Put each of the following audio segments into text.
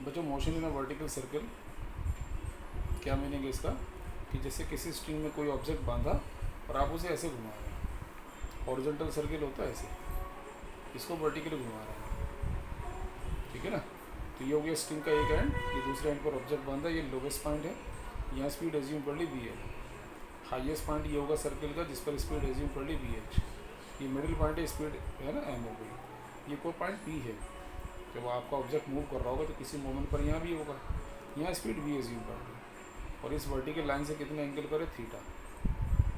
बच्चों motion in a vertical circle क्या meaning है इसका कि जैसे किसी स्ट्रिंग में कोई ऑब्जेक्ट बांधा और आप उसे ऐसे घुमा रहे हैं, हॉरिजॉन्टल सर्कल होता है ऐसे, इसको वर्टिकली घुमा रहे हैं, ठीक है ना। तो ये हो गया स्ट्रिंग का एक एंड, ये दूसरे एंड पर ऑब्जेक्ट बांधा, ये लोवेस्ट पॉइंट है, यहाँ स्पीड एज्यूम कर ली वी एल। हाईएस्ट पॉइंट ये होगा सर्कल का जिस पर स्पीड एज्यूम कर ली वी एच। ये मिडिल पॉइंट है, स्पीड है ना एम हो गई। ये कोई पॉइंट पी है, जब आपका ऑब्जेक्ट मूव कर रहा होगा तो किसी मोमेंट पर यहाँ भी होगा, यहाँ स्पीड वी एज्यूम कर ली, और इस वर्टिकल लाइन से कितने एंगल करे थीटा,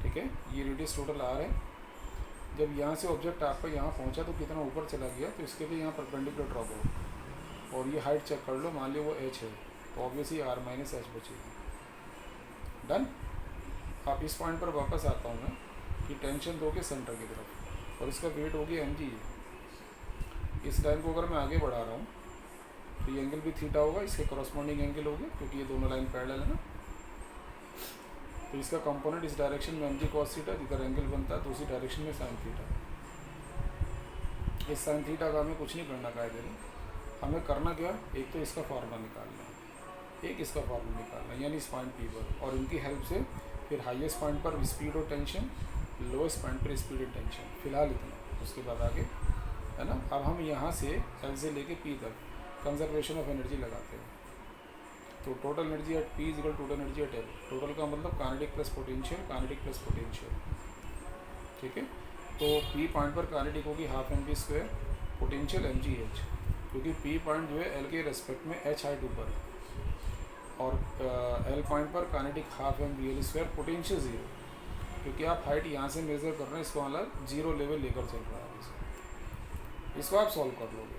ठीक है। ये रेडियस टोटल आर है। जब यहाँ से ऑब्जेक्ट आपका यहाँ पहुँचा तो कितना ऊपर चला गया, तो इसके लिए यहाँ परपेंडिकुलर ड्रॉप हो, और ये हाइट चेक कर लो, मान लो वो एच है, तो ऑब्वियसली आर माइनस एच बचेगी। डन। आप इस पॉइंट पर वापस आता हूँ मैं कि टेंशन दोगे सेंटर की तरफ, और इसका वेट होगी एम जी। इस लाइन को अगर मैं आगे बढ़ा रहा हूँ तो ये एंगल भी थीटा होगा, इसके करस्पॉन्डिंग एंगल होगी क्योंकि ये दोनों लाइन पैरेलल है ना। तो इसका कंपोनेंट इस डायरेक्शन में एम जी कॉस थीटा, जिधर एंगल बनता है, दूसरी डायरेक्शन में साइन थीटा। इस साइन थीटा का हमें कुछ नहीं करना कायदे में, हमें करना क्या, एक तो इसका फार्मूला निकालना है, एक इसका फार्मूला निकालना है, यानी इस पॉइंट पी पर, और इनकी हेल्प से फिर हाईएस्ट पॉइंट पर स्पीड और टेंशन, लोएस्ट पॉइंट पर स्पीड और टेंशन, फिलहाल इतना, उसके बाद आगे है ना। अब हम यहाँ से एल से लेके पी तक कंजर्वेशन ऑफ एनर्जी लगाते हैं। तो total energy at P is equal total energy at L. Total का मतलब kinetic plus potential, kinetic plus potential, ठीक है। तो पी पॉइंट पर काइनेटिक होगी half M B square, potential M G H, क्योंकि पी पॉइंट जो है एल के रेस्पेक्ट में एच हाइट ऊपर है, और एल पॉइंट पर kinetic half M B L square, potential zero, क्योंकि आप हाइट यहाँ से मेज़र कर रहे हैं, इसको मतलब जीरो लेवल लेकर चल रहा है। इसको आप सॉल्व कर लोगे,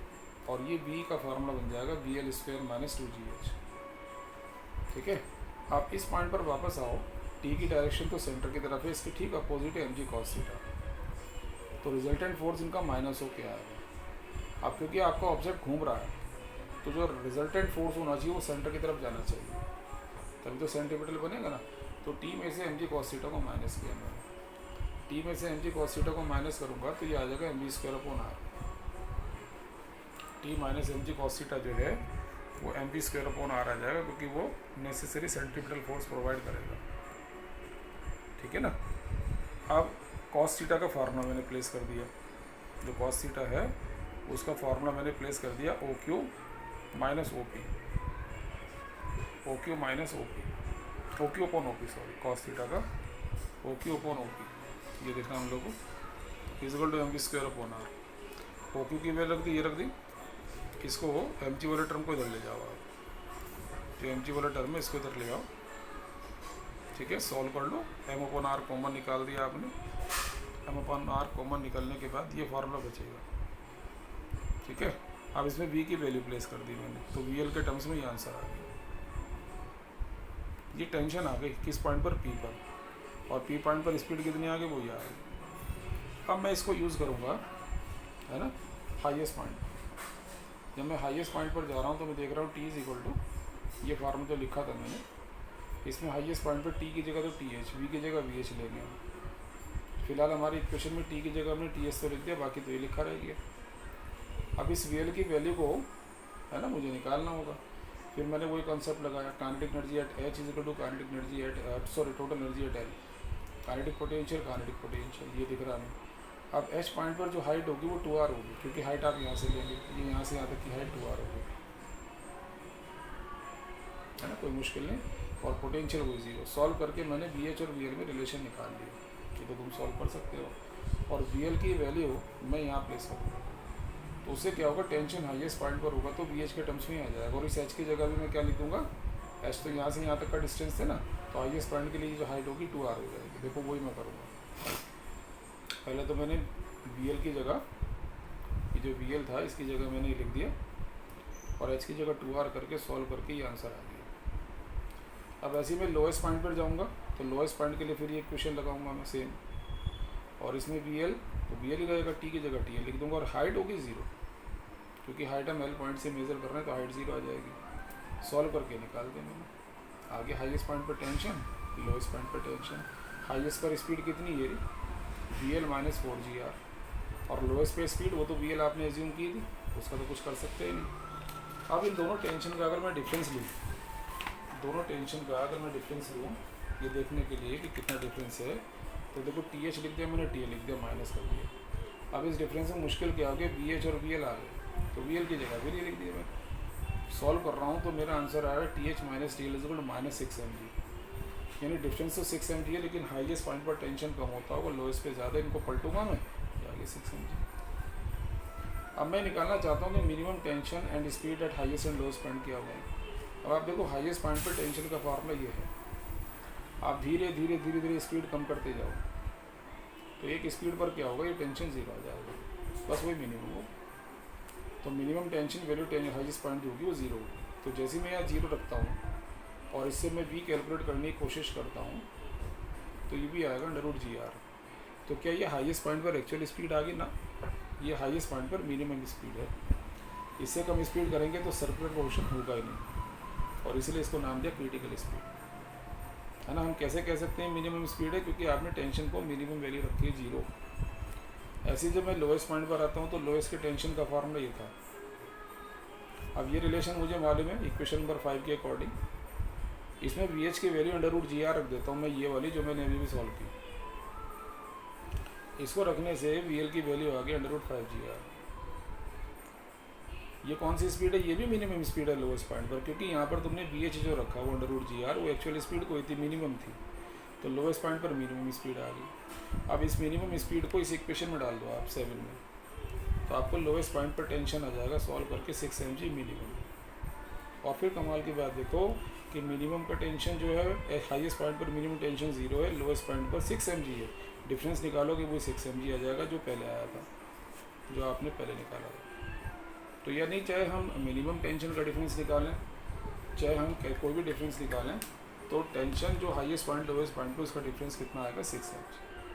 और ये v का फार्मूला बन जाएगा V L square minus two जी एच, ठीक है। आप इस पॉइंट पर वापस आओ, t की डायरेक्शन तो सेंटर की तरफ है, इसके ठीक अपोजिट है एम जी कॉस थीटा, तो रिजल्टेंट फोर्स इनका माइनस हो के आएगा। अब क्योंकि आपका ऑब्जेक्ट घूम रहा है, तो जो रिजल्टेंट फोर्स होना चाहिए वो सेंटर की तरफ जाना चाहिए, तभी तो सेंटीमीटर बनेगा ना। तो t में से एम जी कॉस थीटा को माइनस किया मैंने, t में से एम जी कॉस थीटा को माइनस करूँगा तो ये आ जाएगा M G square upon R. T minus M G cos theta जो है वो M B square upon R आ जाएगा, क्योंकि वो नेसेसरी सेंट्रीपिटल फोर्स प्रोवाइड करेगा, ठीक है ना। अब कॉस थीटा का फार्मूला मैंने प्लेस कर दिया, जो कॉस थीटा है उसका फार्मूला मैंने प्लेस कर दिया O Q minus O P, O Q minus O P, O Q upon O P, sorry, cos theta का O Q upon O P, ये देखना हम लोग को, equal to M B square upon R. O Q की value रख दी, ये रख दी, इसको एम जी वाले टर्म को इधर ले जाओ आप, जो एम जी वाला टर्म है इसको इधर ले आओ, ठीक है। सॉल्व कर लो, एम अपॉन आर कॉमन निकाल दिया आपने, एम अपॉन आर कॉमन निकलने के बाद ये फार्मूला बचेगा, ठीक है। अब इसमें वी की वैल्यू प्लेस कर दी मैंने, तो वी एल के टर्म्स में ये आंसर आ गया। ये टेंशन आ गई किस पॉइंट पर, पी पर, और पी पॉइंट पर स्पीड कितनी आ गई वो ये आ गई। अब मैं इसको यूज़ करूँगा, है ना, हाईएस्ट पॉइंट। जब मैं हाईएस्ट पॉइंट पर जा रहा हूँ तो मैं देख रहा हूँ टी इज इक्वल टू, ये फार्मूला जो लिखा था मैंने, इसमें हाईएस्ट पॉइंट पर टी की जगह तो टी एच, वी की जगह वी एच लेंगे। फिलहाल हमारी इक्वेशन में टी की जगह हमने टी एच तो लिख दिया, बाकी तो ये लिखा रह गया। अब इस वी एल की वैल्यू को, है ना, मुझे निकालना होगा। फिर मैंने वही कॉन्सेप्ट लगाया, kinetic energy at H is equal to kinetic energy at sorry total energy at L, kinetic potential ये दिख रहा है। अब एच पॉइंट पर जो हाइट होगी वो 2r होगी, क्योंकि हाइट आप यहाँ से लेंगे, ये यहाँ से यहाँ तक की हाइट 2r होगी, है ना, कोई मुश्किल नहीं। और पोटेंशियल हुई जीरो। सॉल्व करके मैंने वी एच और वी एल में रिलेशन निकाल लिया, ये तो तुम सॉल्व कर सकते हो। और वी एल की वैल्यू मैं यहाँ प्लेस करूँगा, तो उससे क्या होगा, टेंशन हाईएस्ट पॉइंट पर होगा तो वी एच के टर्म्स में ही आ जाएगा, और इस एच की जगह भी मैं क्या लिखूँगा, एच तो यहाँ से यहाँ तक का डिस्टेंस है ना, तो हाईएस्ट पॉइंट के लिए जो हाइट होगी 2r हो जाएगी। देखो वही मैं करूँगा, पहले तो मैंने वी एल की जगह, ये जो वी एल था इसकी जगह मैंने लिख दिया, और एच की जगह 2r करके सॉल्व करके ये आंसर आ गया। अब ऐसे ही मैं लोएस्ट पॉइंट पर जाऊंगा, तो लोएस्ट पॉइंट के लिए फिर ये इक्वेशन लगाऊंगा मैं सेम, और इसमें वी एल तो वी एल ही रहेगा, टी की जगह टी एल लिख दूंगा, और हाइट होगी ज़ीरो, क्योंकि हाइट हम एल पॉइंट से मेज़र कर रहे हैं, तो हाइट ज़ीरो आ जाएगी। सॉल्व करके निकाल देंगे। आगे हाईएस्ट पॉइंट पर टेंशन, लोएस्ट पॉइंट पर टेंशन, हाईएस्ट पर स्पीड कितनी, ये V L minus 4g r, और लोएस्ट पे स्पीड वो तो वी एल आपने एज्यूम की थी, उसका तो कुछ कर सकते ही नहीं। अब इन दोनों टेंशन का अगर मैं डिफरेंस लूँ, दोनों टेंशन का अगर मैं डिफरेंस लूँ ये देखने के लिए कि कितना डिफरेंस है, तो देखो टी एच लिख दिया मैंने, टी एल लिख दिया, माइनस कर दिया। अब इस डिफरेंस में मुश्किल क्या हो गया, बी एच और वी एल आ गए, तो वी एल की जगह वी लिख दिया मैं। सॉल्व कर रहा हूँ तो मेरा आंसर आया T H minus T L is equal to minus 6 mg, यानी डिफरेंस तो 6 mg है, लेकिन हाईएस्ट पॉइंट पर टेंशन कम होता होगा, लोएस्ट पे ज़्यादा, इनको पलटूंगा मैं, ये आगे 6 mg। अब मैं निकालना चाहता हूँ कि minimum tension and speed at highest and lowest point क्या होगा। अब आप देखो हाईएस्ट पॉइंट पर टेंशन का फार्मूला ये है, आप धीरे धीरे धीरे धीरे स्पीड कम करते जाओ, तो एक स्पीड पर क्या होगा, ये टेंशन जीरो आ जाएगा, बस वही मिनिमम हो। तो minimum tension value highest point जो होगी वो जीरो होगी। तो जैसे ही मैं यहाँ जीरो रखता हूँ और इससे मैं वी कैलकुलेट करने की कोशिश करता हूँ, तो ये भी आएगा √GR। तो क्या ये हाईएस्ट पॉइंट पर एक्चुअल स्पीड आ गई ना, ये हाईएस्ट पॉइंट पर मिनिमम स्पीड है। इससे कम स्पीड करेंगे तो सर्कुलर मोशन होगा ही नहीं, और इसलिए इसको नाम दिया क्रिटिकल स्पीड, है ना। हम कैसे कह सकते हैं मिनिमम स्पीड है, क्योंकि आपने टेंशन को मिनिमम वैल्यू रखी है जीरो। ऐसे ही जब मैं लोएस्ट पॉइंट पर आता हूँ तो लोएस्ट के टेंशन का फार्मूला ये था। अब ये रिलेशन मुझे मालूम है इक्वेशन नंबर 5 के अकॉर्डिंग, इसमें वी एच की वैल्यू √GR रख देता हूँ मैं, ये वाली जो मैंने अभी भी सॉल्व की, इसको रखने से वी एल की वैल्यू आ गई √5GR। ये कौन सी स्पीड है, ये भी मिनिमम स्पीड है लोएस्ट पॉइंट पर, क्योंकि यहाँ पर तुमने वी एच जो रखा वो √GR, वो एक्चुअल स्पीड कोई थी, मिनिमम थी, तो लोएस्ट पॉइंट पर मिनिमम स्पीड आ गई। अब इस मिनिमम स्पीड को इस इक्वेशन में डाल दो आप 7 में, तो आपको लोएस्ट पॉइंट पर टेंशन आ जाएगा सॉल्व करके 6 mg मिनिमम। और फिर कमाल की बात देखो कि मिनिमम का टेंशन जो है हाईएस्ट पॉइंट पर मिनिमम टेंशन 0 है, लोएस्ट पॉइंट पर 6 mg है, डिफरेंस निकालोगे वो 6 mg आ जाएगा जो पहले आया था, जो आपने पहले निकाला था। तो यानी चाहे हम मिनिमम टेंशन का डिफरेंस निकालें, चाहे हम कोई भी डिफरेंस निकालें, तो टेंशन जो हाईएस्ट पॉइंट लोएस्ट पॉइंट पर उसका डिफरेंस कितना आएगा, 6 mg।